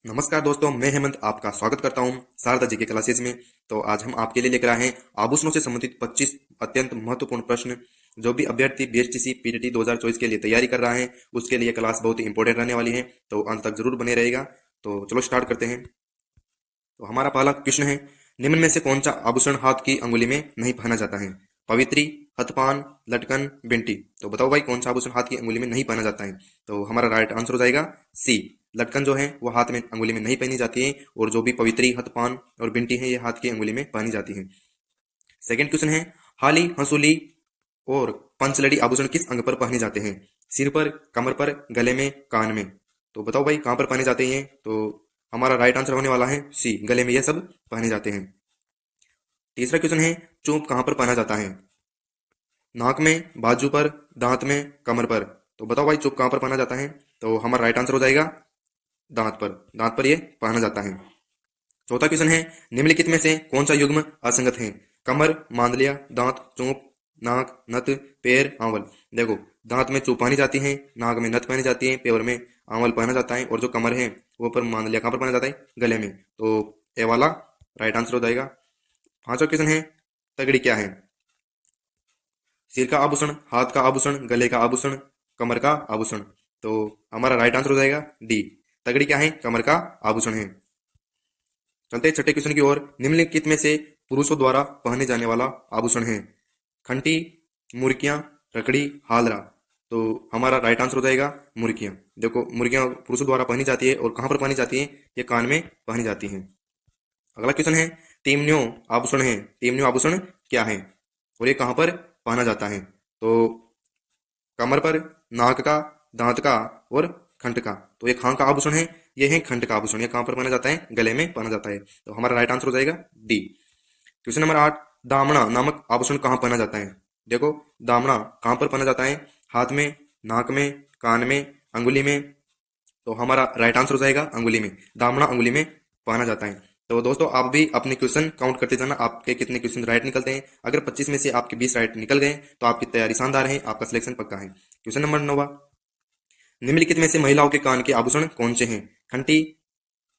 नमस्कार दोस्तों, मैं हेमंत आपका स्वागत करता हूं शारदा जी के क्लासेस में। तो आज हम आपके लिए लेकर आए हैं आभूषणों से संबंधित 25 अत्यंत महत्वपूर्ण प्रश्न। जो भी अभ्यर्थी बीएचटीसी पीटीटी 2024 के लिए तैयारी कर रहा है उसके लिए क्लास बहुत ही इंपॉर्टेंट रहने वाली है, तो अंत तक जरूर बने रहेगा। तो चलो स्टार्ट करते हैं। तो हमारा पहला क्वेश्चन है, निम्न में से कौन सा आभूषण हाथ की अंगुली में नहीं पहना जाता है? पवित्री, हथपान, लटकन, बिंटी। तो बताओ भाई, कौन सा आभूषण हाथ की अंगुली में नहीं पहना जाता है? तो हमारा राइट आंसर हो जाएगा सी। लटकन जो है वो हाथ में अंगुली में नहीं पहनी जाती है, और जो भी पवित्री, हथपान और बिंटी है ये हाथ की अंगुली में पहनी जाती है। सेकंड क्वेश्चन है, हाली, हंसुली और पंचलड़ी आभूषण किस अंग पर पहने जाते हैं? सिर पर, कमर पर, गले में, कान में। तो बताओ भाई, कहाँ पर पहने जाते हैं? तो हमारा राइट आंसर होने वाला है सी, गले में ये सब पहने जाते हैं। तीसरा क्वेश्चन है, चूप कहाँ पर पहना जाता है? नाक में, बाजू पर, दांत में, कमर पर। तो बताओ भाई, चुप कहाँ पर पहना जाता है? तो हमारा राइट आंसर हो जाएगा दांत पर। दांत पर ये पहना जाता है। चौथा क्वेश्चन है, निम्नलिखित में से कौन सा युग्म असंगत है? कमर, मांदलिया, दांत, चोंप, नाक, नथ, पैर, आंवल। देखो, दांत में चोंप पहनी जाती है, नाक में नथ पहनी जाती है, पैर में आंवल पहना जाता है, और जो कमर है वो पर मांदलिया कहाँ पर पहना जाता है? गले में। तो ए वाला राइट आंसर हो जाएगा। पांचवा क्वेश्चन है, तगड़ी क्या है? सिर का आभूषण, हाथ का आभूषण, गले का आभूषण, कमर का आभूषण। तो हमारा राइट आंसर हो जाएगा डी, तगड़ी क्या है? कमर का आभूषण है। चलते हैं छठे क्वेश्चन की ओर। निम्नलिखित में से पुरुषों द्वारा पहने जाने वाला आभूषण है? खंटी, मुर्कियां, रकड़ी, हालरा। तो हमारा राइट आंसर हो जाएगा मुर्कियां। देखो, मुर्कियां पुरुषों द्वारा पहनी जाती है, और कहाँ पर पहनी जाती है? ये कान में पहनी जाती है। अगला क्वेश्चन है, टीमन्यो आभूषण है, टीमन्यो आभूषण क्या है और ये कहाँ पर पहना जाता है? तो कमर पर, नाक का, दांत का और खंड का। तो ये कहाँ का आभूषण है? ये है खंड का आभूषण। ये कहाँ पर पहना जाता है? गले में पहना जाता है। तो हमारा राइट आंसर हो जाएगा डी। क्वेश्चन नंबर 8, दामना नामक आभूषण कहाँ पहना जाता है? देखो, दामना कहाँ पर पहना जाता है? हाथ में, नाक में, कान में, अंगुली में। तो हमारा राइट आंसर हो जाएगा अंगुली में। दामना अंगुली में पहना जाता है। तो दोस्तों, आप भी अपने क्वेश्चन काउंट करते जाना, आपके कितने क्वेश्चन राइट निकलते हैं। अगर 25 में से आपके 20 राइट निकल गए तो आपकी तैयारी शानदार है, आपका सिलेक्शन पक्का है। क्वेश्चन नंबर 9, निम्नलिखित में से महिलाओं के कान के आभूषण कौन से हैं? घंटी,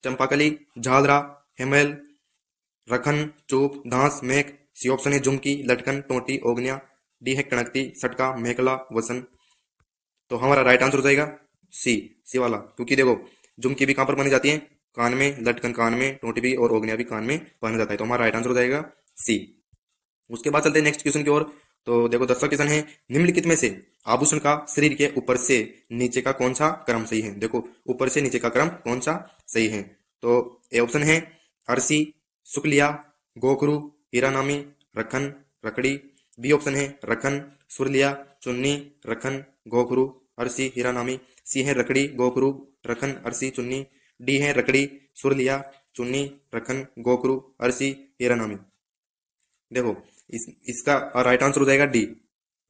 चंपाकली, झालरा, हेमेल, रखन, चूप, धांस, मेक। सी ऑप्शन है झुमकी, लटकन, टोटी, ओगनिया। डी है कड़कती, सटका, मेखला, वसन। तो हमारा राइट आंसर हो जाएगा सी, सी वाला। क्योंकि देखो, झुमकी भी कहाँ पर पहनी जाती है? कान में, लटकन कान में, टोटी भी और ओगनिया भी कान में पहना जाता है। तो हमारा राइट आंसर हो जाएगा सी। उसके बाद चलते हैं नेक्स्ट क्वेश्चन की ओर। तो देखो, 10वां क्वेश्चन है, निम्नलिखित में से आभूषण का शरीर के ऊपर से नीचे का कौन सा क्रम सही है? देखो, ऊपर से नीचे का क्रम कौन सा सही है? तो ए ऑप्शन है अरसी, शुक्लिया, गोखरू, हीरानामी, रखन, रकड़ी। बी ऑप्शन है रखन, सुरलिया, चुन्नी, रखन, गोखरू, अरसी, हीरानामी। सी है रकड़ी, गोखरू, रखन, अरसी, चुन्नी। डी है रकड़ी, सुरलिया, चुन्नी, रखन, गोखरू, अरसी, हीरानामी। देखो, इसका राइट आंसर हो जाएगा डी।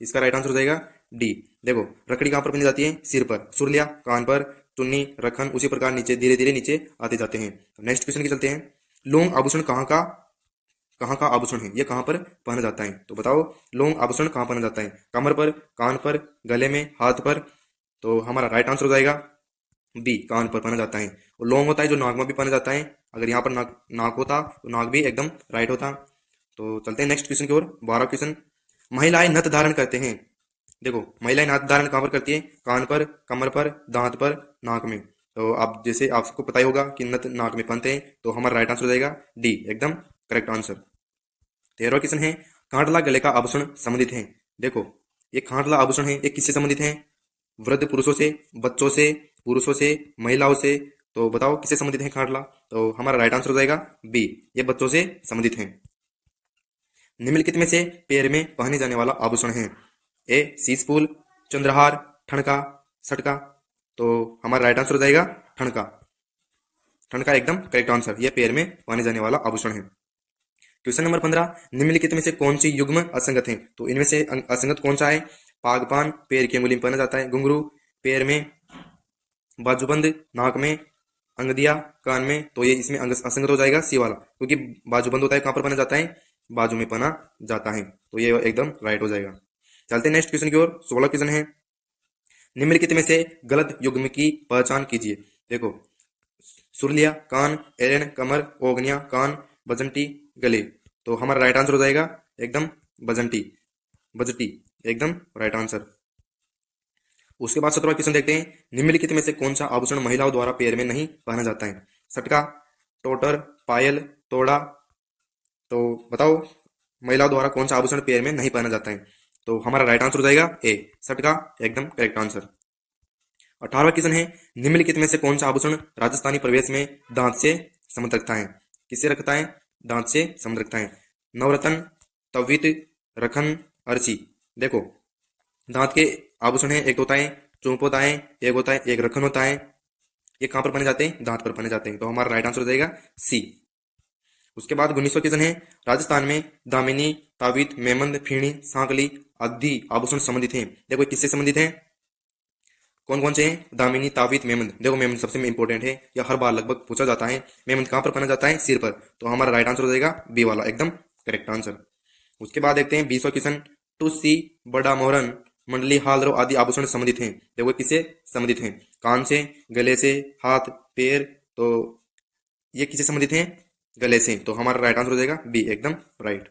इसका राइट आंसर हो जाएगा डी। देखो, रकड़ी कहाँ पर पहनी जाती है? सिर पर, सुरलिया कान पर, टुन्नी, रखन उसी प्रकार नीचे धीरे धीरे नीचे आते जाते हैं। तो नेक्स्ट क्वेश्चन की चलते हैं, लोंग आभूषण कहाँ का आभूषण है? ये कहाँ पर पहना जाता है? तो बताओ, लोंग आभूषण कहाँ पहना जाता है? कमर पर, कान पर, गले में, हाथ पर। तो हमारा राइट आंसर हो जाएगा बी, कान पर पहना जाता है। और लोंग होता है जो नाक में भी पहना जाता है। अगर यहाँ पर नाक नाक होता तो नाक भी एकदम राइट होता। तो चलते हैं नेक्स्ट क्वेश्चन की ओर। 12वां क्वेश्चन, महिलाएं नथ धारण करते हैं। देखो, महिलाएं नथ धारण कहाँ पर करती है? कान पर, कमर पर, दांत पर, नाक में। तो आप जैसे आपको पता ही होगा कि नथ नाक में पहनते हैं। तो हमारा राइट आंसर हो जाएगा डी, एकदम करेक्ट आंसर। 13वां क्वेश्चन है, खांडला गले का आभूषण संबंधित है। देखो, ये खांडला आभूषण है, ये किससे संबंधित है? वृद्ध पुरुषों से, बच्चों से, पुरुषों से, महिलाओं से। तो बताओ किससे संबंधित है खांडला? तो हमारा राइट आंसर हो जाएगा बी, ये बच्चों से संबंधित है। निम्नलिखित में से पैर में पहने जाने वाला आभूषण है? ए शीशफूल, चंद्रहार, ठणका, सटका। तो हमारा राइट आंसर हो जाएगा ठणका। ठणका एकदम करेक्ट आंसर, यह पैर में पहने जाने वाला आभूषण है। क्वेश्चन नंबर 15, निम्नलिखित में से कौन सी युग्म असंगत है? तो इनमें से असंगत कौन सा है? पागपान पैर की अंगुली में पहना जाता है, घुंघरू पैर में, बाजूबंद नाक में, अंगदिया कान में। तो ये इसमें असंगत हो जाएगा सी वाला, क्योंकि बाजूबंद होता है कहाँ पर पहना जाता है? बाजू में पहना जाता है। तो ये एकदम राइट हो जाएगा। चलते हैं नेक्स्ट क्वेश्चन की ओर। 16 क्वेश्चन है, निम्नलिखित में से गलत युग्म की पहचान कीजिए। देखो, सुरलिया, कान, एरन, कमर, ओगनिया, कान, बजंटी, गले। तो हमारा राइट आंसर हो जाएगा एकदम बजंटी, बजटी, एकदम राइट आंसर। उसके बाद 17वां क्वेश्चन देखते हैं, निम्नलिखित में से कौन सा आभूषण महिलाओं द्वारा पैर में नहीं पहना जाता है? सटका, टोटर, पायल, तोड़ा। तो बताओ महिलाओं द्वारा कौन सा आभूषण पैर में नहीं पहना जाता है? तो हमारा राइट आंसर हो जाएगा ए, सटका, एकदम करेक्ट आंसर। 18वां क्वेश्चन है, निम्नलिखित में से कौन सा आभूषण राजस्थानी प्रवेश में दांत से संबंध रखता है? किससे रखता है? दांत से संबंध रखता है। नवरत्न, तवित, रखन, अर्ची। देखो दांत के आभूषण है, एक होता है चौंप होता है, एक होता है एक रखन होता है। ये कहां पर पहने जाते हैं? दांत पर पहने जाते हैं। तो हमारा राइट आंसर हो जाएगा सी। उसके बाद 19वां क्वेश्चन है, राजस्थान में दामिनी, तावीत, मेमंद, फीणी, सांकली आदि आभूषण संबंधित हैं। देखो ये किससे संबंधित हैं? कौन कौन से हैं? दामिनी, तावीत, मेमंद। देखो मेमंद सबसे इंपॉर्टेंट है, या हर बार लगभग पूछा जाता है। मेमंद कहां पर पहना जाता है? सिर पर। तो हमारा राइट आंसर हो जाएगा बी वाला, एकदम करेक्ट आंसर। उसके बाद देखते हैं 20वां क्वेश्चन, टुस्सी, बड़ा मोहरन, मंडली, हालरो आदि आभूषण संबंधित हैं। देखो किससे संबंधित हैं? कान से, गले से, हाथ, पैर। तो ये किससे संबंधित हैं? गले से। तो हमारा राइट आंसर हो जाएगा बी, एकदम राइट।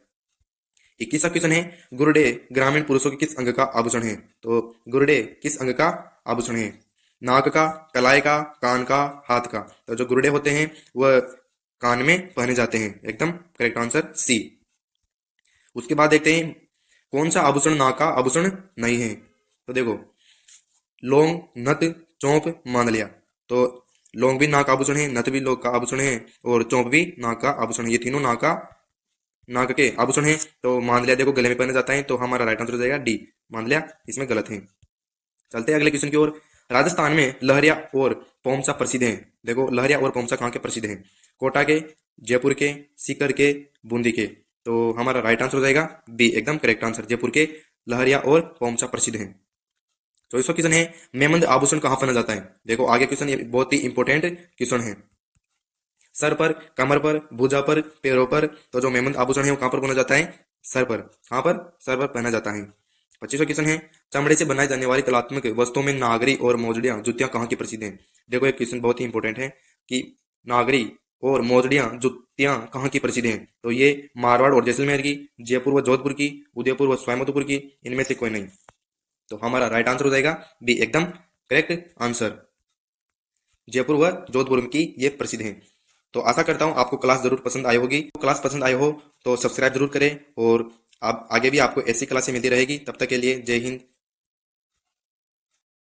21वां क्वेश्चन है, गुरडे ग्रामीण पुरुषों के किस अंग का आभूषण है? तो गुरडे किस अंग का आभूषण है? नाक का, कलाई का, कान का, हाथ का। तो जो गुरडे होते हैं वह कान में पहने जाते हैं, एकदम करेक्ट आंसर सी। उसके बाद देखते हैं कौन सा आभूषण नाक का आभूषण नहीं है? तो देखो लौंग, नथ, चौंप, मांदलिया। तो लौंग भी नाक का आभूषण है, नथ भी लोग का आभूषण है, और चौंप भी नाक का आभूषण है। ये तीनों नाक के आभूषण है। तो मांदलिया देखो गले में पहना जाता है। तो हमारा राइट आंसर हो जाएगा डी, मांदलिया इसमें गलत है। चलते हैं अगले क्वेश्चन की ओर। राजस्थान में लहरिया और पौमसा प्रसिद्ध हैं। देखो लहरिया और पौमसा कहाँ के प्रसिद्ध हैं? कोटा के, जयपुर के, सीकर के, बूंदी के। तो हमारा राइट आंसर हो जाएगा बी, एकदम करेक्ट आंसर। जयपुर के लहरिया और पौमसा प्रसिद्ध हैं। 24वां क्वेश्चन है, मेमंद आभूषण कहाँ पहना जाता है? देखो आगे क्वेश्चन ये बहुत ही इंपॉर्टेंट क्वेश्चन है। सर पर, कमर पर, भुजा पर, पैरों पर। तो जो मेमंद आभूषण है वो कहां पर पहना जाता है? सर पर। कहां पर? सर पर पहना जाता है। 25वां क्वेश्चन है, चमड़े से बनाई जाने वाली कलात्मक वस्तुओं में नागरी और मोजड़ियां जुतियां कहाँ की प्रसिद्ध हैं? देखो एक क्वेश्चन बहुत ही इंपॉर्टेंट है कि नागरी और मोजड़ियां जुतियां कहाँ की प्रसिद्ध हैं? तो ये मारवाड़ और जैसलमेर की, जयपुर व जोधपुर की, उदयपुर व स्वायंबुपुर की, इनमें से कोई नहीं। तो हमारा राइट आंसर हो जाएगा बी, एकदम करेक्ट आंसर। जयपुर व जोधपुर की ये प्रसिद्ध हैं। तो आशा करता हूं आपको क्लास जरूर पसंद आई होगी। तो क्लास पसंद आई हो तो सब्सक्राइब जरूर करें, और आप आगे भी आपको ऐसी क्लासें मिलती रहेगी। तब तक के लिए जय हिंद,